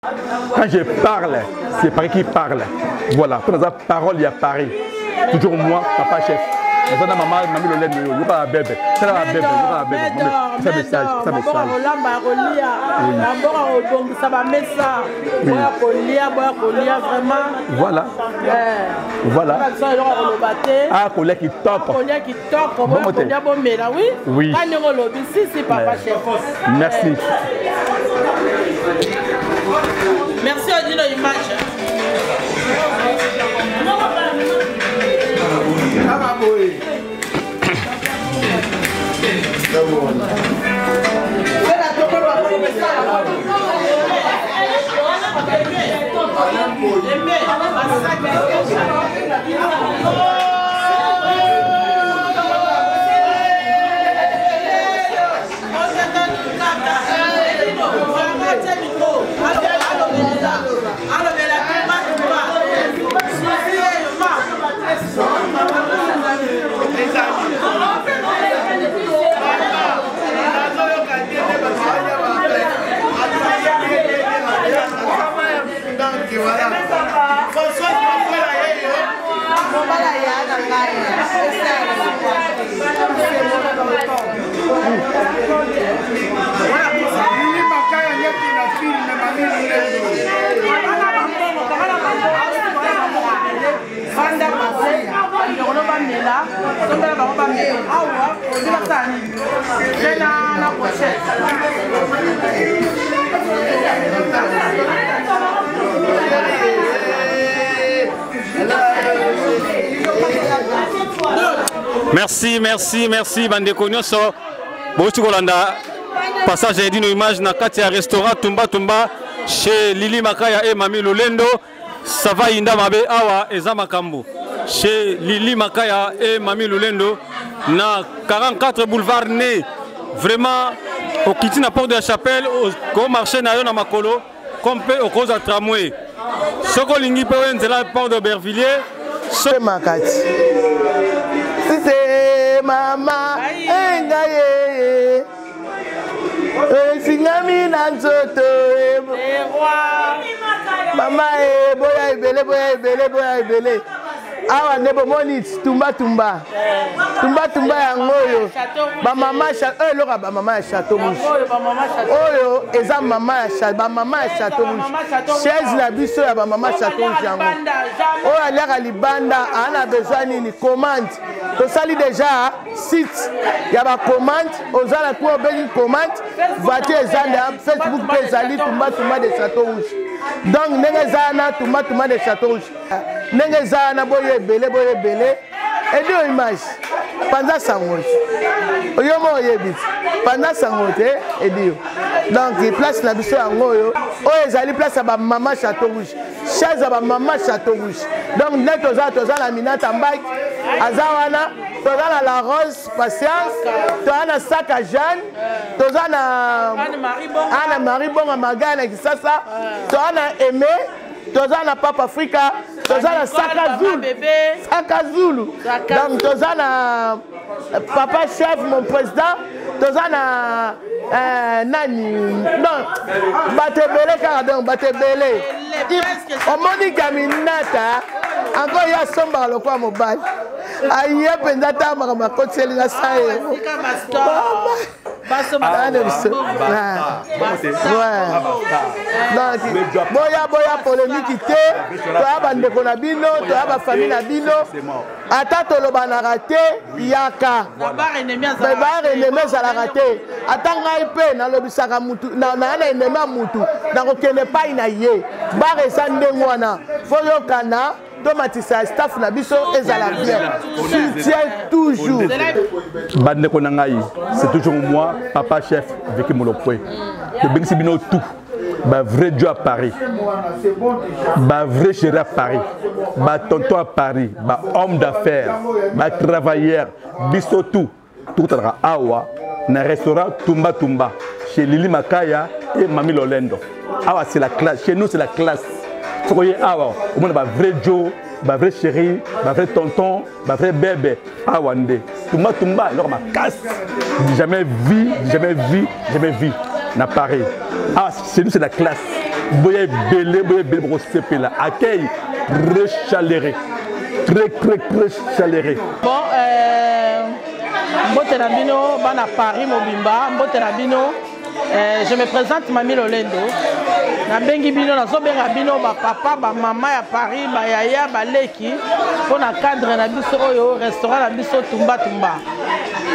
Quand je parle, c'est Paris qui parle. Voilà, pour la parole, il y a Paris. Toujours moi, papa chef. Maman, mamie le lait, il y a un bébé. C'est un bébé, il y a un bébé. C'est un message, c'est un message. Voilà. Voilà. Ah, collègue qui top. Oui. Merci. Merci à Dino Image. Merci, Bandeko Nyoso. Bosti Kolanda, passage à Dino Image, na katia restaurant Tumba, chez Lili Makaya et Mami Lolendo. Ça va Inda Mabe Awa et Zamakambo. Chez Lili Makaya et Mami Lolendo, na 44 boulevard Né. Vraiment, au Kiti na porte de la chapelle, au marché na Yona Makolo, comme peu au cause à tramway. Soko Lingi Pewen, c'est la porte de Bervilliers. C'est Makati. C'est maman, engaye. Singami nanzoto. Maman, boya ebele. Awa nebo monit tumba ya ngoyo ba mama chateau loka ba mama ya chateau rouge oyo eza mama ya chateau rouge chaise na biso ya ba mama chateau rouge yango oyo aliaka libanda ana besoin nini commande tosali déjà site ya ba commande ozala ko obengi commande voiture eza na Facebook pe ezali tumba de chateau rouge donc ndenge eza na tumba de chateau rouge ndenge eza na boye ebele et deux images pendant sangote oyomo oyebit pendant sangote et deux donc place la biso yango oyo ezali place ba mama chateau rouge chaise ba mama chateau rouge donc net toza la minata mbaki azawana toza na la rose patience toza na sac à Jeanne toza na Anna Marie Bonga Magana kisasa toza na Aimé toza na Papa Africa toza na Saka Zulu donc toza na Papa Chef mon président toza na nani non batebele kaka donc batebele omoni kaminata encore ya somba lokwa mobile aye penza ta makama kotseli na saye boya polémique te toya bandeko na bino toya bafamille na bino ata tolobanaka te yaka bar ennemi ezalaka te ata ngai mpe nalobisaka mutu naya na ennemi ya mutu nakokende epai na ye bar eza ndenge wana fo yokana tomatisa staff na biso ezala bien soutien toujours bandeko na ngai c'est toujours moi papa chef Vicky Molopwe to bengisi bino tout ba vrai Dieu à Paris ba vrai chéri à Paris ba tonton à Paris ba homme d'affaires ba travailleur biso tout à awa na restaurant Tumba chez Lili Makaya et Mami Lolendo. Awa c'est la classe, chez nous c'est la classe. Vous voyez awa, au moins ba vrai Joe, ba vrai chéri, ba vrai tonton, ba vrai bébé. Awa ndé. Tumba alors ma casse. Jamais vu na Paris. Ah chez nous c'est la classe. boya belé pour ce là accueil très chaleureux. Bon mbote na bino bana Paris mobimba mbote na bino je me présente Mami Lolendo na bengi bino nazo benga bino ba papa ba mama ya Paris ba yaya ba leki pour na cadre na biso oyo restaurant na biso tumba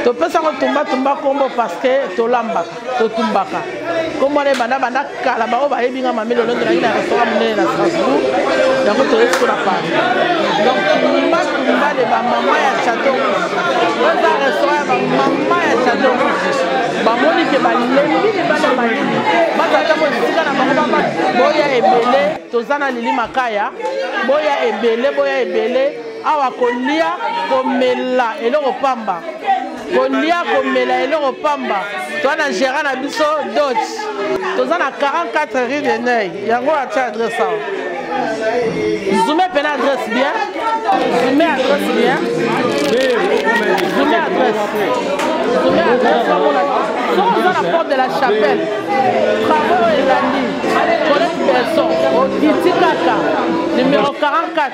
to pesa ko tumba kombo parce que to lamba to tumbaka kombo le bana kala ba o ba yebinga Mami Lolendo na restaurant munene na Strasbourg ya ko to esko na Paris donc tumba le ba mama ya Château Rouge ba restaurant ba mama ya Château Rouge ba moni ke ba lembi le bana malini ba ta mo sika na ba boya ebele tozana lili makaya boya ebele awa kolia komela eloko pamba kolia komela eloko pamba twana gérant na biso dot tozana 44 rue de Neuil yango atia adresse ça zoomé pena adresse bien zoomé adresse sur la porte de la chapelle travaux et la Colette Besson au Titikaka numéro 44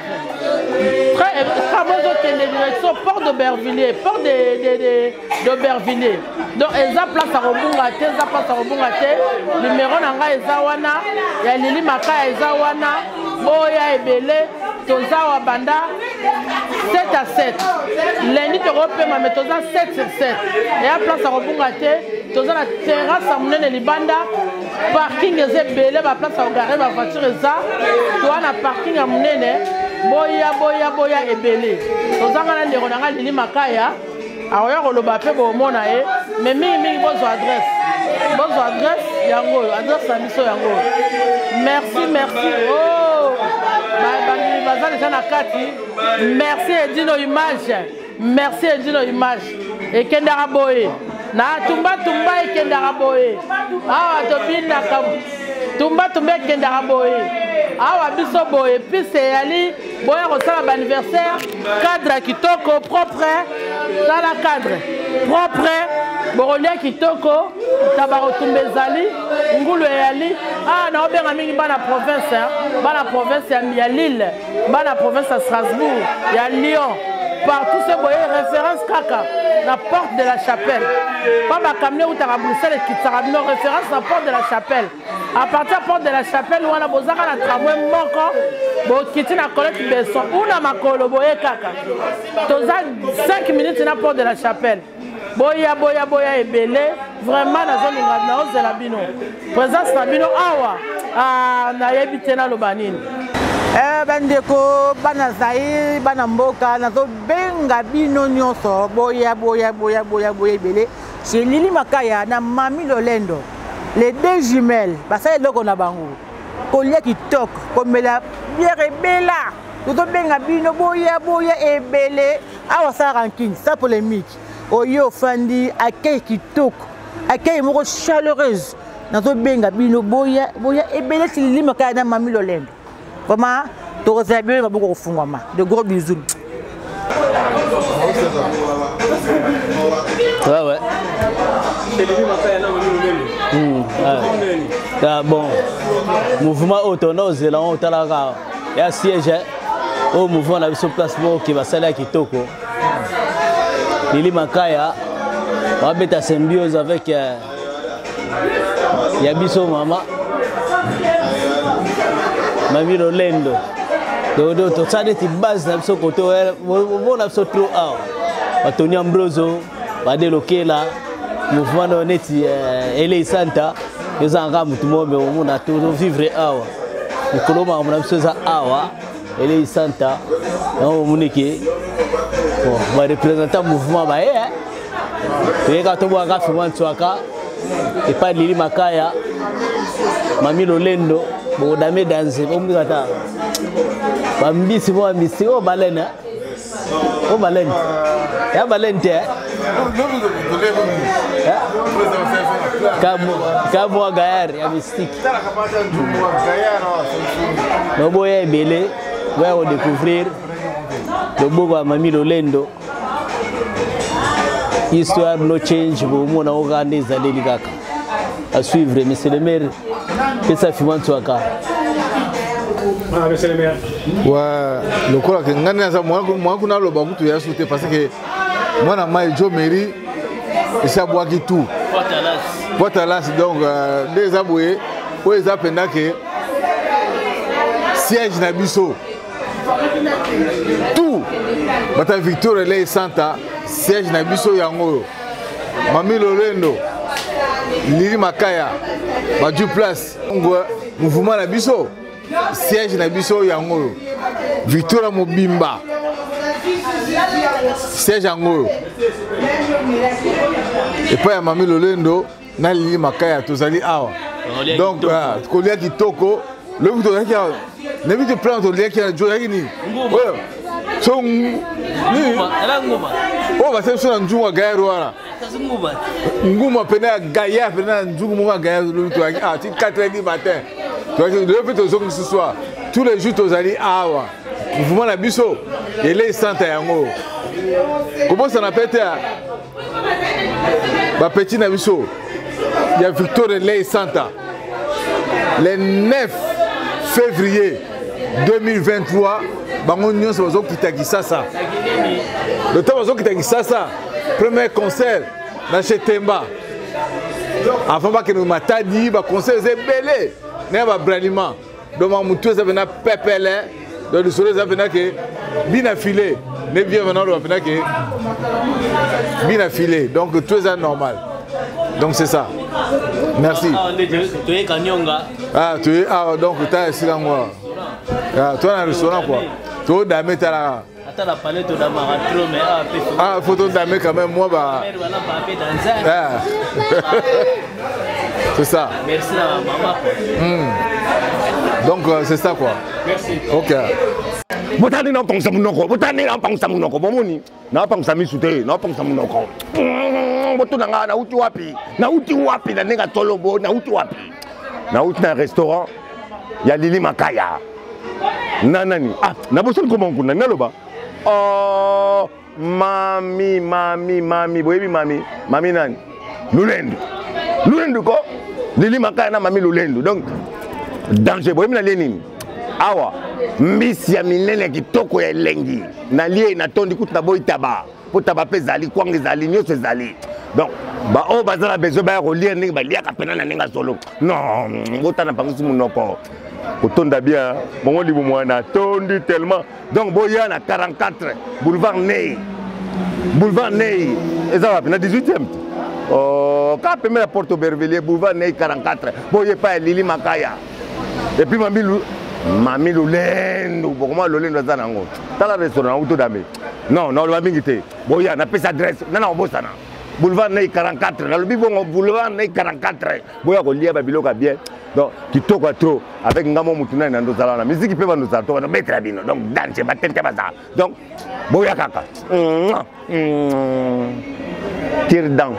travaux de direction porte d'Aubervilliers porte d'Aubervilliers donc eza place à Robunga te numéro nanga eza wana ya Lili Makaya eza wana boya ebele toza wa banda 7 à 7 lundi to repema mais toza 7 sur 7 et à place à Robunga te toza la terrasse à munene libanda parking eza ebele ba place à garer ba voiture eza to na parking à munene boya ebele toza ngana ndeko nanga Lili Makaya aoya koloba pe bomona ye mais mingi bozo adresse yango adresse na biso yango merci oh bandi bazali déjà na kati merci Edino Image ekendaka boye na tumba ekendaka boye awa tobindaka tumba ekendaka boye awa biso boye pise yali boya kosala ba anniversaire cadre kitoko propre tala cadre propre borolia kitoko tabaro tumbezali ngulu yali na obenga mingi bana province ya Lille bana province à Strasbourg ya Lyon partout ce boye référence kaka la porte de la chapelle pas ba kamne ou ta Bruxelles qui sera nos référence la porte de la chapelle à partir de la porte de la chapelle où on a bozaka na tramway moko bo kiti na Colette Besson una makolo boye kaka toza 5 minutes na porte de la chapelle boya ebele vraiment nazolinga na ozela bino présence na bino awa na yebite na lobanini bandeko bana zai bana mboka nazo benga bino nyonso boya ebele chez Lili Makaya na Mami Lolendo les deux jumelles basa eloko na bango kolia kitoko komela bière ebela tozo benga bino boya ebele awa sa ranking sa polémique oyo fandi accueil kitoko accueil moko chaleureuse nazo benga bino boya ebele chez Lili Makaya na Mami Lolendo vraiment toza bien ba beaucoup fungwama de gros bisous. Ouais. Bon, mouvement autonome, là on t'a là, il y a siège au mouvement la sur place qui va saler à Kitoko. Lili Makaya va mettre en symbiose avec Yabiso Mama, Mami Lolendo. Donc tout ça des bases na biso côté on a trop Tony Ambroso va déloquer là mouvement honnêti Elei Santa nous en mutu mombe on a tout vivre awa koloma on a biso za awa Elei Santa on muniki bon va représenter mouvement ba et quand on voit gafi mwantswaka et pas Lili Makaya Mami Lolendo bo dame danse omikata bambisi bo ambisi o balena ya balente kamo gayar ya mystique no boye belé on découvrir le beau Mami Lolendo histoire no change bo mona organiser les kaka à suivre mais c'est le maire pesa fima twaka ouais lokola ke ngani aza moi kuna loba kutu ya souté parce que moi na mai jo mairie et ça boit qui tout Portalas donc des aboué ou les appena que siège na biso tout bata Victor Lay Santa siège na biso yango Mami Lolendo Lili Makaya Badu Place mouvement na biso siège na biso yango Victor Mobimba siège yango et puis ya Mami Lolendo na Lili Makaya tozali awa donc kolia kitoko le but de kia ne but de prendre le kia jo yakini so ni o ba se so na njunga gairo ara nguma pena gaya pena njunga mo gaya le to ah ti 4h du matin tu vois le but de ce soir tous les jours tozali awa mouvement na biso ele santa yango comment ça n'appelle ba petit na biso il y a Victor Lay Santa le 9 février 2023 bango nyonso bazo kitaki sasa le temps bazo kitaki sasa premier concert na Chetemba avant ba que nous matadi ba concert zebele na ba braliment donc mutu ça vena pepele donc le soleil ça vena que bina filé ne bien venant le vena que bina filé donc tout est normal. Donc c'est ça. Merci. Tu es Kanyonga. Ah, tu es donc tu es ici là moi. Ah, toi dans le restaurant quoi. Tu es damé ta là. Attends la palette de la maratro mais ah, photo damé quand même moi bah. Ah. C'est ça. Merci la maman. Donc c'est ça quoi. Merci. OK. Botani na pangsa munoko, botani na pangsa munoko, bomoni. Na pangsa misute, na pangsa munoko. Boto nanga na uti wapi? Na uti wapi na nenga tolobo, na uti wapi? Na uti na restaurant ya Lili Makaya. Nani? Ah, na boson comment kuna naloba? Oh, mami, boyebi mami nani? Lulendo ko? Lili Makaya na mami Lulendo. Donc danger boyebi na Lénine. Awa mbisi ya minene kitoko ya elengi na lie na tondi kutu na boyi taba po taba pe zali kwanga zali nyonso zali donc ba o bazala besoin ba relier ndenge ba liaka pena na nenga solo non botana pangisi munoko kotonda bien mongo libu mwana tondi tellement donc boya na 44 boulevard Ney ezala na 18e oh ka pemela Porto Bervilliers boulevard Ney 44 boye pa Lili Makaya et puis Mami Lolendo, comment Lolendo za nango. Tala restaurant auto dame. Non, le babingi te. Boya na pesa adresse. Nana obosana. Boulevard Ney 44. Na lobi bongo boulevard Ney 44. Boya ko lia ba biloka bien. Donc kitoko trop avec ngamo mutuna na ndozala na musique pe ba ndozala to na mettre bino. Donc danse ba tente baza. Donc boya kaka. Tire down.